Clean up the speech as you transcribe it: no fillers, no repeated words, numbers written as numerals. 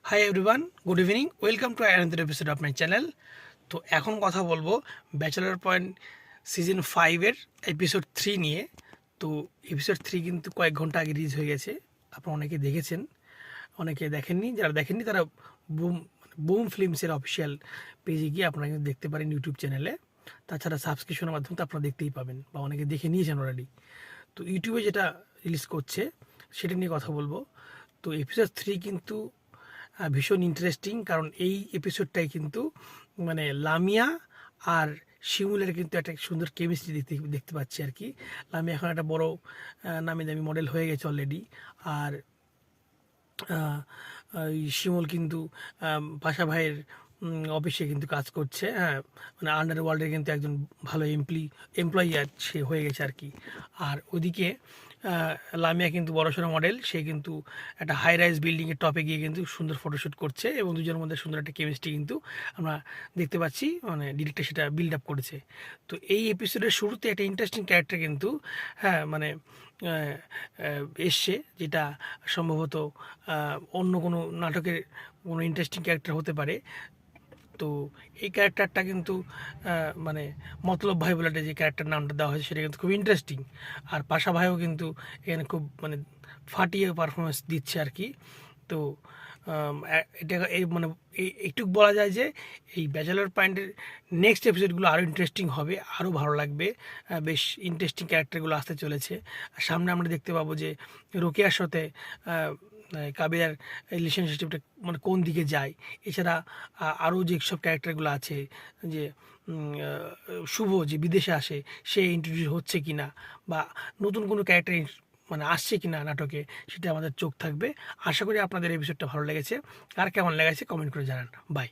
Hi everyone, good evening, welcome to another episode of my channel. তো এখন কথা বলবো ব্যাচেলার পয়েন্ট সিজন 5-এর এপিসোড 3 নিয়ে। তো এপিসোড 3 কিন্তু কয়েক ঘন্টা আগে রিলিজ হয়ে গেছে। আপনারা অনেকে দেখেছেন, অনেকে দেখেননি। যারা দেখেননি তারা বুম বুম ফিল্মসের অফিসিয়াল পেজে গিয়ে আপনারা কিন্তু দেখতে পারেন ইউটিউব চ্যানেলে। তাছাড়া সাবস্ক্রিপশনের মাধ্যমে তো আপনারা দেখতেই পাবেন বা অনেকে দেখে নিয়েছেন অলরেডি। তো ইউটিউবে যেটা রিলিজ করছে সেটা নিয়ে কথা বলবো। তো এপিসোড 3 কিন্তু ভীষণ ইন্টারেস্টিং, কারণ এই এপিসোডটাই কিন্তু মানে লামিয়া আর শিমুলের কিন্তু একটা সুন্দর কেমিস্ট্রি দেখতে দেখতে পাচ্ছি আর কি। লামিয়া এখন একটা বড় নামি দামি মডেল হয়ে গেছে অলরেডি। আর এই শিমুল কিন্তু পাশা ভাইয়ের অফিসে কিন্তু কাজ করছে। হ্যাঁ, মানে আন্ডার ওয়ার্ল্ডের কিন্তু একজন ভালো এমপ্লয়ি আর সে হয়ে গেছে আর কি। আর ওদিকে লামিয়া কিন্তু বড়সড় মডেল, সে কিন্তু একটা হাই রাইজ বিল্ডিংয়ের টপে গিয়ে কিন্তু সুন্দর ফটোশ্যুট করছে এবং দুজনের মধ্যে সুন্দর একটা কেমিস্ট্রি কিন্তু আমরা দেখতে পাচ্ছি, মানে ডিরেক্টর সেটা বিল্ড আপ করেছে। তো এই এপিসোডের শুরুতে একটা ইন্টারেস্টিং ক্যারেক্টার কিন্তু হ্যাঁ মানে এসছে, যেটা সম্ভবত অন্য কোনো নাটকের কোনো ইন্টারেস্টিং ক্যারেক্টার হতে পারে। তো এই ক্যারেক্টারটা কিন্তু মানে মতলব ভাই বলে একটা যে ক্যারেক্টার নামটা দেওয়া হয়েছে সেটা কিন্তু খুব ইন্টারেস্টিং। আর পাশা ভাইও কিন্তু এখানে খুব মানে ফাটিয়ে পারফরমেন্স দিচ্ছে আর কি। তো এটা এই মানে এইটুকু বলা যায় যে এই ব্যাচেলর পয়েন্টের নেক্সট এপিসোডগুলো আরও ইন্টারেস্টিং হবে, আরও ভালো লাগবে। বেশ ইন্টারেস্টিং ক্যারেক্টারগুলো আসতে চলেছে। আর সামনে আমরা দেখতে পাবো যে রোকেয়ার সাথে কাবিরার রিলেশনশিপটা মানে কোন দিকে যায়। এছাড়া আরও যেসব ক্যারেক্টারগুলো আছে, যে শুভ যে বিদেশে আসে সে ইন্ট্রোডিউস হচ্ছে কি না, বা নতুন কোনো ক্যারেক্টার মানে আসছে কি না নাটকে, সেটা আমাদের চোখ থাকবে। আশা করি আপনাদের এপিসোডটা ভালো লেগেছে। আর কেমন লেগেছে কমেন্ট করে জানান। বাই।